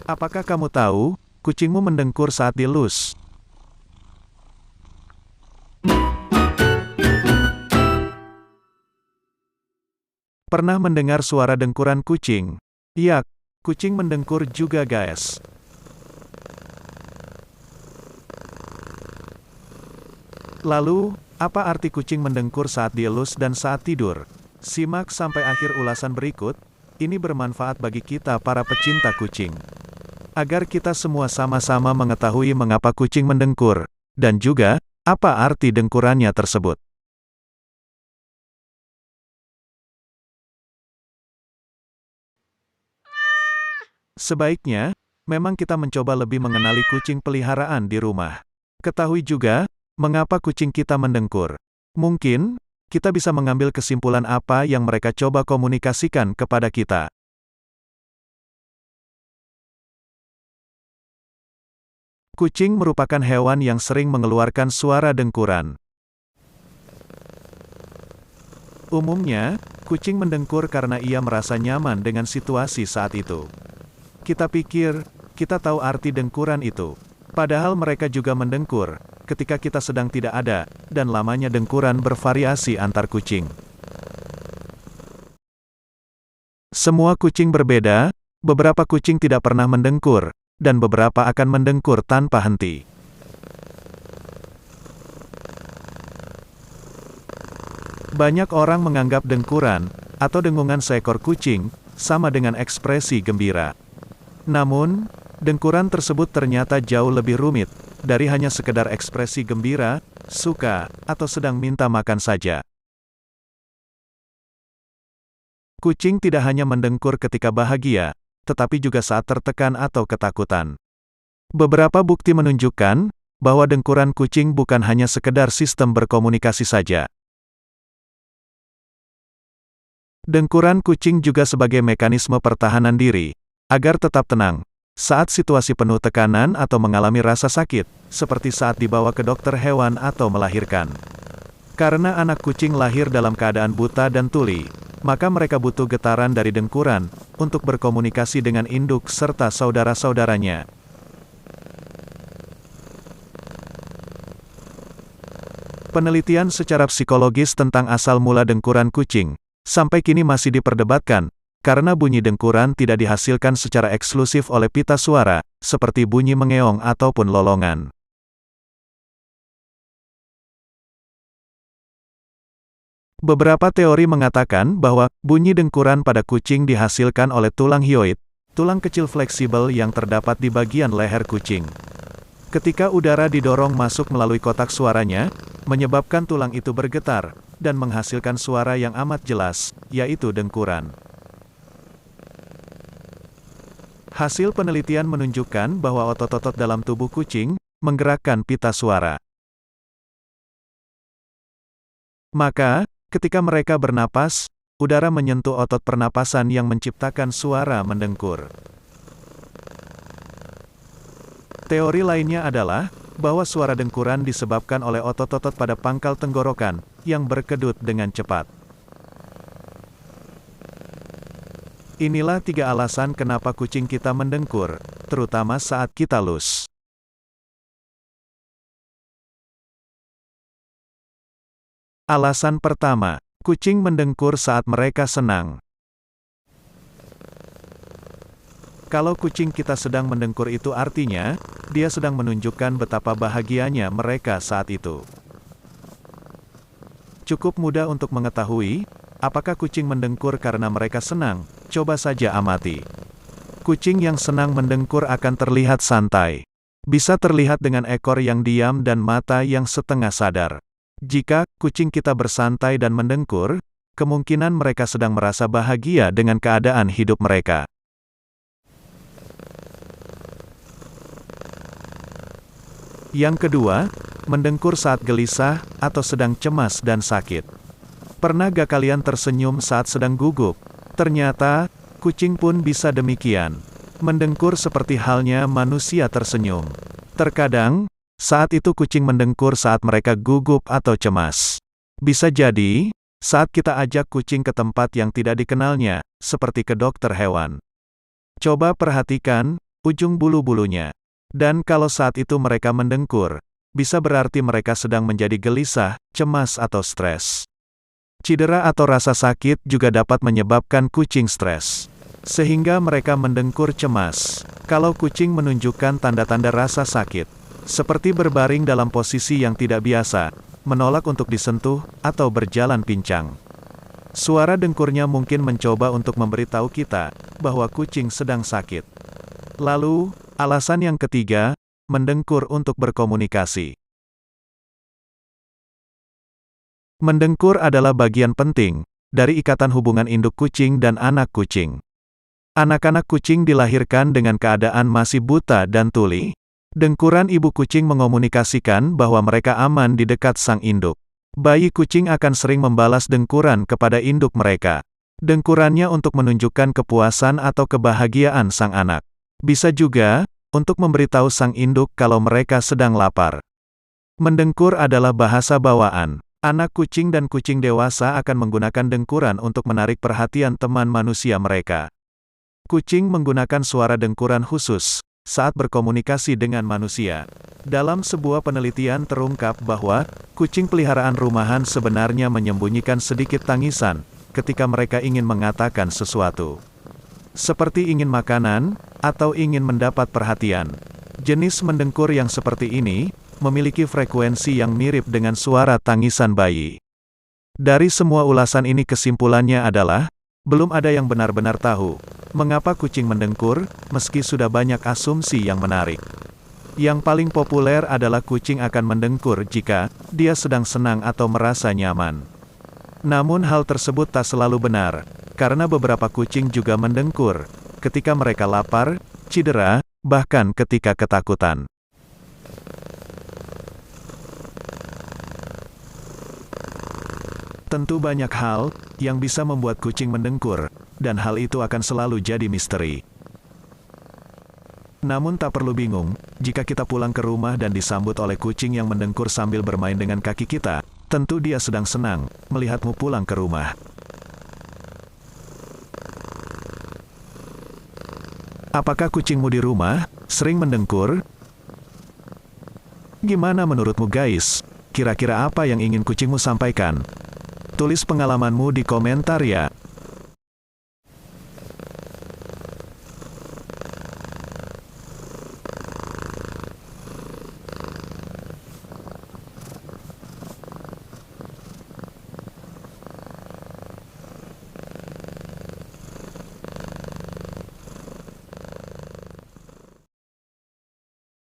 Apakah kamu tahu, kucingmu mendengkur saat dielus? Pernah mendengar suara dengkuran kucing? Iya, kucing mendengkur juga guys. Lalu, apa arti kucing mendengkur saat dielus dan saat tidur? Simak sampai akhir ulasan berikut, ini bermanfaat bagi kita para pecinta kucing. Agar kita semua sama-sama mengetahui mengapa kucing mendengkur, dan juga, apa arti dengkurannya tersebut. Sebaiknya, memang kita mencoba lebih mengenali kucing peliharaan di rumah. Ketahui juga, mengapa kucing kita mendengkur. Mungkin, kita bisa mengambil kesimpulan apa yang mereka coba komunikasikan kepada kita. Kucing merupakan hewan yang sering mengeluarkan suara dengkuran. Umumnya, kucing mendengkur karena ia merasa nyaman dengan situasi saat itu. Kita pikir, kita tahu arti dengkuran itu. Padahal mereka juga mendengkur, ketika kita sedang tidak ada, dan lamanya dengkuran bervariasi antar kucing. Semua kucing berbeda, beberapa kucing tidak pernah mendengkur, dan beberapa akan mendengkur tanpa henti. Banyak orang menganggap dengkuran, atau dengungan seekor kucing, sama dengan ekspresi gembira. Namun, dengkuran tersebut ternyata jauh lebih rumit, dari hanya sekedar ekspresi gembira, suka, atau sedang minta makan saja. Kucing tidak hanya mendengkur ketika bahagia, tetapi juga saat tertekan atau ketakutan. Beberapa bukti menunjukkan bahwa dengkuran kucing bukan hanya sekedar sistem berkomunikasi saja. Dengkuran kucing juga sebagai mekanisme pertahanan diri, agar tetap tenang saat situasi penuh tekanan atau mengalami rasa sakit, seperti saat dibawa ke dokter hewan atau melahirkan. Karena anak kucing lahir dalam keadaan buta dan tuli, maka mereka butuh getaran dari dengkuran untuk berkomunikasi dengan induk serta saudara-saudaranya. Penelitian secara psikologis tentang asal mula dengkuran kucing sampai kini masih diperdebatkan, karena bunyi dengkuran tidak dihasilkan secara eksklusif oleh pita suara, seperti bunyi mengeong ataupun lolongan. Beberapa teori mengatakan bahwa bunyi dengkuran pada kucing dihasilkan oleh tulang hyoid, tulang kecil fleksibel yang terdapat di bagian leher kucing. Ketika udara didorong masuk melalui kotak suaranya, menyebabkan tulang itu bergetar, dan menghasilkan suara yang amat jelas, yaitu dengkuran. Hasil penelitian menunjukkan bahwa otot-otot dalam tubuh kucing menggerakkan pita suara. Maka, ketika mereka bernapas, udara menyentuh otot pernapasan yang menciptakan suara mendengkur. Teori lainnya adalah bahwa suara dengkuran disebabkan oleh otot-otot pada pangkal tenggorokan yang berkedut dengan cepat. Inilah 3 alasan kenapa kucing kita mendengkur, terutama saat kita loose. Alasan pertama, kucing mendengkur saat mereka senang. Kalau kucing kita sedang mendengkur itu artinya, dia sedang menunjukkan betapa bahagianya mereka saat itu. Cukup mudah untuk mengetahui, apakah kucing mendengkur karena mereka senang, coba saja amati. Kucing yang senang mendengkur akan terlihat santai. Bisa terlihat dengan ekor yang diam dan mata yang setengah sadar. Jika kucing kita bersantai dan mendengkur, kemungkinan mereka sedang merasa bahagia dengan keadaan hidup mereka. Yang kedua, mendengkur saat gelisah atau sedang cemas dan sakit. Pernah gak kalian tersenyum saat sedang gugup? Ternyata, kucing pun bisa demikian. Mendengkur seperti halnya manusia tersenyum. Terkadang, saat itu kucing mendengkur saat mereka gugup atau cemas. Bisa jadi, saat kita ajak kucing ke tempat yang tidak dikenalnya, seperti ke dokter hewan. Coba perhatikan ujung bulu-bulunya. Dan kalau saat itu mereka mendengkur, bisa berarti mereka sedang menjadi gelisah, cemas atau stres. Cedera atau rasa sakit juga dapat menyebabkan kucing stres, sehingga mereka mendengkur cemas. Kalau kucing menunjukkan tanda-tanda rasa sakit, seperti berbaring dalam posisi yang tidak biasa, menolak untuk disentuh, atau berjalan pincang. Suara dengkurnya mungkin mencoba untuk memberitahu kita bahwa kucing sedang sakit. Lalu, alasan yang ketiga, mendengkur untuk berkomunikasi. Mendengkur adalah bagian penting dari ikatan hubungan induk kucing dan anak kucing. Anak-anak kucing dilahirkan dengan keadaan masih buta dan tuli. Dengkuran ibu kucing mengomunikasikan bahwa mereka aman di dekat sang induk. Bayi kucing akan sering membalas dengkuran kepada induk mereka. Dengkurannya untuk menunjukkan kepuasan atau kebahagiaan sang anak. Bisa juga untuk memberitahu sang induk kalau mereka sedang lapar. Mendengkur adalah bahasa bawaan. Anak kucing dan kucing dewasa akan menggunakan dengkuran untuk menarik perhatian teman manusia mereka. Kucing menggunakan suara dengkuran khusus saat berkomunikasi dengan manusia. Dalam sebuah penelitian terungkap bahwa kucing peliharaan rumahan sebenarnya menyembunyikan sedikit tangisan ketika mereka ingin mengatakan sesuatu, seperti ingin makanan atau ingin mendapat perhatian. Jenis mendengkur yang seperti ini memiliki frekuensi yang mirip dengan suara tangisan bayi. Dari semua ulasan ini kesimpulannya adalah, belum ada yang benar-benar tahu mengapa kucing mendengkur, meski sudah banyak asumsi yang menarik. Yang paling populer adalah kucing akan mendengkur jika dia sedang senang atau merasa nyaman. Namun hal tersebut tak selalu benar, karena beberapa kucing juga mendengkur ketika mereka lapar, cedera, bahkan ketika ketakutan. Tentu banyak hal yang bisa membuat kucing mendengkur, dan hal itu akan selalu jadi misteri. Namun tak perlu bingung, jika kita pulang ke rumah dan disambut oleh kucing yang mendengkur sambil bermain dengan kaki kita, tentu dia sedang senang melihatmu pulang ke rumah. Apakah kucingmu di rumah sering mendengkur? Gimana menurutmu guys? Kira-kira apa yang ingin kucingmu sampaikan? Tulis pengalamanmu di komentar ya.